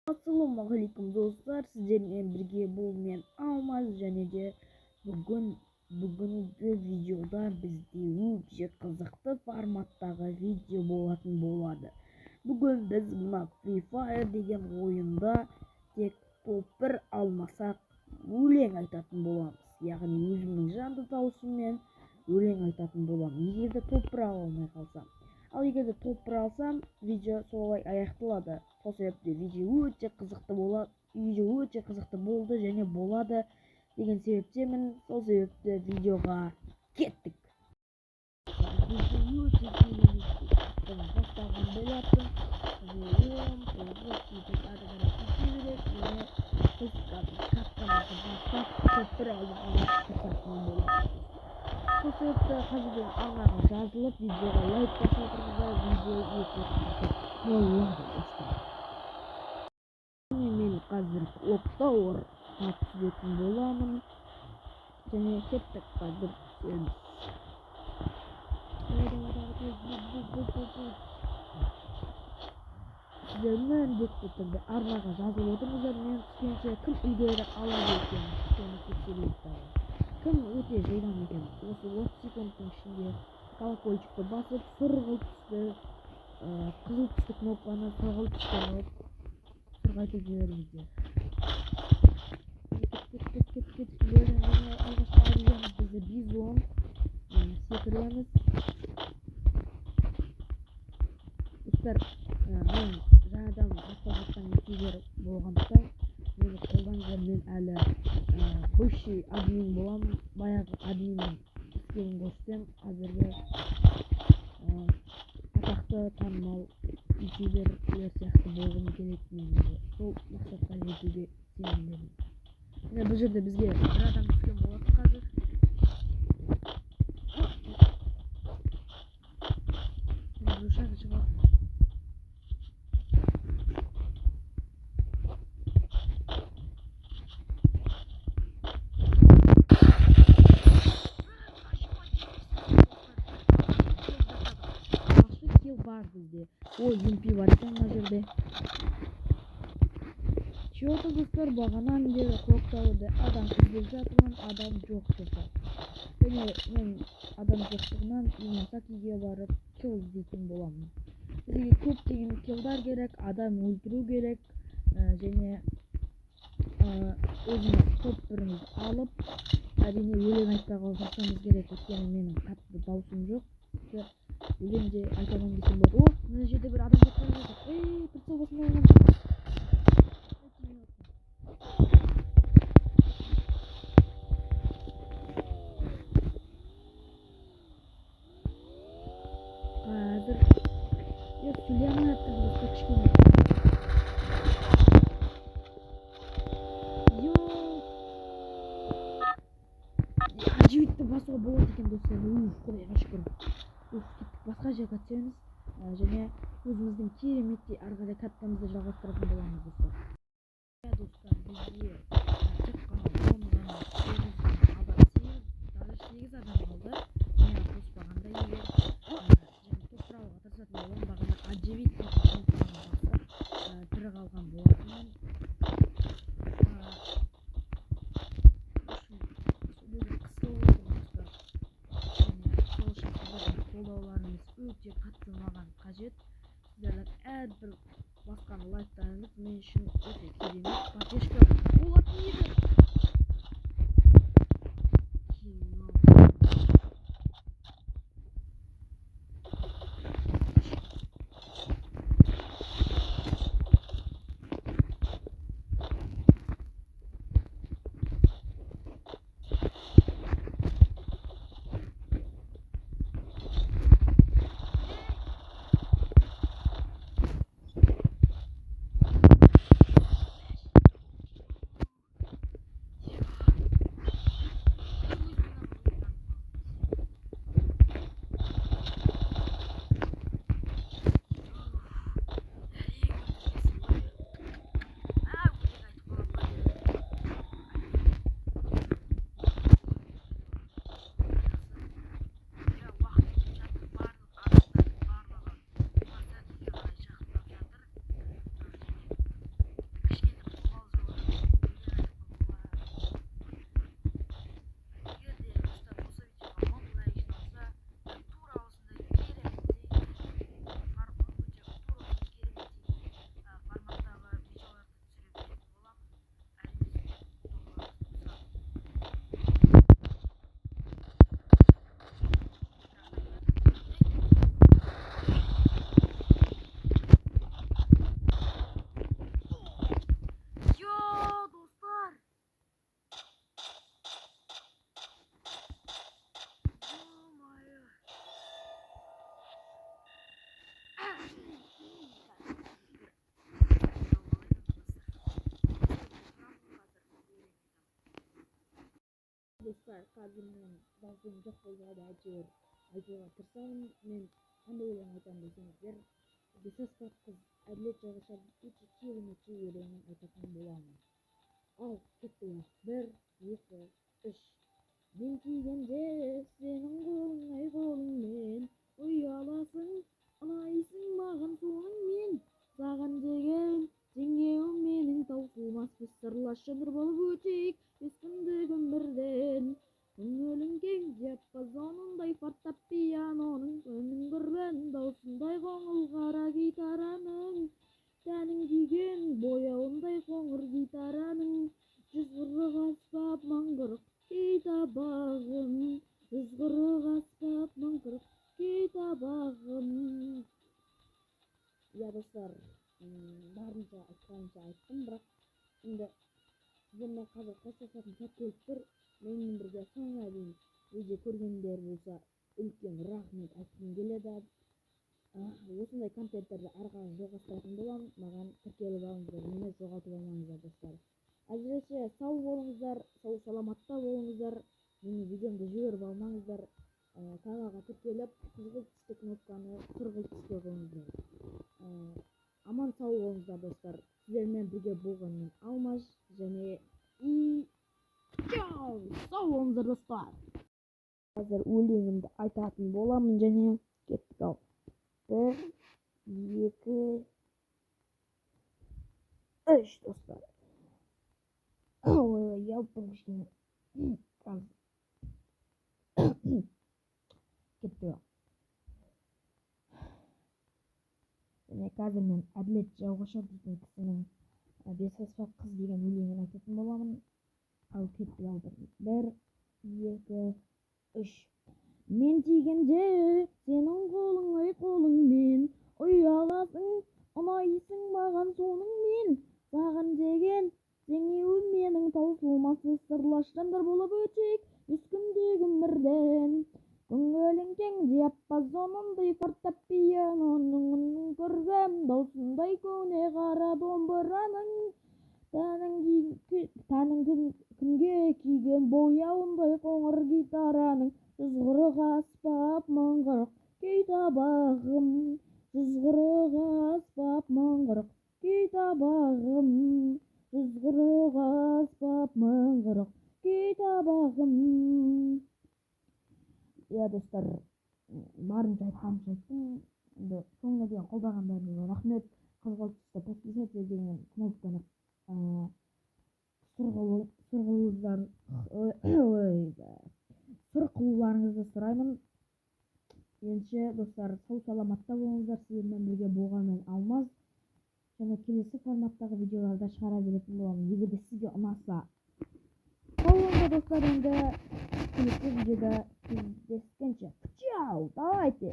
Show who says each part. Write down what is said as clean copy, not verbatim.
Speaker 1: Assalomualaikum do'stlar, sizlar bilan birga bu men Almaz және де бүгінгі видеода бізде өте қызықты форматтағы видео болады. Бүгін біз мына Free Fire деген ойында тек топ 1 алмасақ өлең айтатын боламыз. Яғни өзімнің жанды даусыммен өлең айтатын боламын. Егер де топ 1 ала алмай қалсам. Ал егер де топ 1 алсам, видео солай аяқталады. Сол себепті видео өте қызықты болды және болады деген себептемін. Сол себепті видеоға кеттік. Видео өте керемет басталған болатын. Сол себепті қазірден алғаға жазылып, видеоға лайк басып отырыңыздар. Видео өте болады достар. Мен қазір Clocktower түсетін боламын. Және кеттік қазір түсеміз. Сіздер міндетті түрде арнаға жазылып отырыңыздар. Мен түскенше кім үлгері алады екен, соны тексерейік. Кім өте жылдам екен. Осы 30 секундтың ішінде колокольчикті басып, сұрғылт түсті, қызыл түсті кнопканы сұрғылт түсті алып, сұрғайтып жіберіңіздер. Кет. Алғашқы арияны бізді бизон секіреміз. Достар, мен жаңадан бастап жатқан ютубер болғандықтан мені қолдаңыздар. Мен әлі бывший админ боламын. Баяғы админнің істерін көрсем, қазіргі атақты танымал ютуберлер сияқты болғым керек. Сол мақсатқа жетуге сенімдемін. Бұл жерде бізге бір адам түскен болатын қазір. Бар бізде. Ой, емпи бар екен мына жерде. Чего-то достар, бағанан бері Clocktower'да адам іздеп жатырмын, адам жоқ достар. Және мен адам жоқтығынан Инасакиге барып килл іздейтін боламын. Бізге көптеген киллдар керек, адам өлтіру керек, және өзіміз топ 1-іміз алып, әрине өлең айтпай қалсамыз керек, өйткені менің қатты даусым жоқ. Өлеңде айтамын десем болады. Мына жерде бір адам жатқан жатыр. Прицел басына алған. Қазір сөйлемей жатыр достар кішкене. Аживитті басуға болады екен достар. Құдайға шүкір. Басқа жерге түсеміз және өзіміздің кереметтей ары қарай картамызды жалғастыратын боламыз достар. Достар, бізде тек қана 8 адам қалды. Мен қоспағанда егер және топ 1 алуға тырысатын боламын. Бағана Аживит тірі қалған болатынмын. Қолдауларыңыз өте қатты маған қажет. Сіздердің әрбір басқан лайктарыңыз мен үшін өте керемет. Поддержка болатын еді. достар, қазір мен даусым жоқ болса да әйтеуір айтуға тырысамын. Мен қандай өлең айтамын десеңіздер, бесаспап қыз әділет жалғасады үш керемет өлеңін айтатын боламын. Ал кеттік. 1, 2, 3. Мен кигенде сенің қолың қолыңмен ұяласың, ұнайсың маған соның мен саған деген теңеуім менің таусылмас біз сырлас жандар болып өтейік бес күндік өмірден. Көңілің кең диапазонындай фортепианоның үнін көрген даусындай қоңыл қара гитараның тәнің күйген бояуындай қоңыр гитараның жүз қырық аспап мың қырық күй табағым жүз қырық аспап мың қырық күй табағым. Я достар, барынша айтқанымша айттым, бірақ енді сіздермен қазір қоштасатын сәт келіп тұр. Менімен бірге соңына дейін видео көргендер болса үлкен рахмет айтқым келеді. Осындай контенттерді ары қарай жалғастыратын боламын. Маған тіркеліп алыңыздар, мені жоғалтып алмаңыздар достар. Әзірше сау болыңыздар, сау саламатта болыңыздар. Менің видеомды жіберіп алмаңыздар. Каналға тіркеліп, қызғылт түсті кнопканы сұрғылт түске қойыңыздар. Аман сау болыңыздар достар. Сіздермен бірге болған мен Алмаш және сау болыңыздар достар. Қазір өлеңімді айтатын боламын және кеттік. Ал 1, 2, 3 достар. Ой, ялпым кішкене кеттік. Және қазір мен әділет жалғасады дейтін кісінің бесаспап қыз деген өлеңін айтатын боламын. Ал кеттік. Ал 1, 2, 3. Мен тигенде сенің қолың қолыңмен ұяласың, ұнайсың маған соның мен саған деген теңеуім менің таусылмас сырлас жандар болып өтейік бес күндік өмірден. Көңілің кең диапазонындай фортепианоның үнін көргем даусындай көне қара домбыраның тәнің күнге күйген бояуындай қоңыр гитараның жүз қырық аспап мың қырық күй табағым жүз қырық аспап мың қырық күй табағым жүз қырық аспап мың қырық күй табағым. Я достар, барынша айтқанымша айттым. Соңына дейін қолдағандарыңызға рахмет. Қызғылт түсті подписаться деген кнопканы сұрқылуларыңызды сұраймын. Енші достар, сау саламатта болыңыздар. Сіздермен бірге болған мен Алмаз және келесі форматтағы видеоларда шығара беретін боламын. Егер де сізге ұнаса, сау болыңыздар достар. Енді келесі видеода кездескенше. Чао, давайте.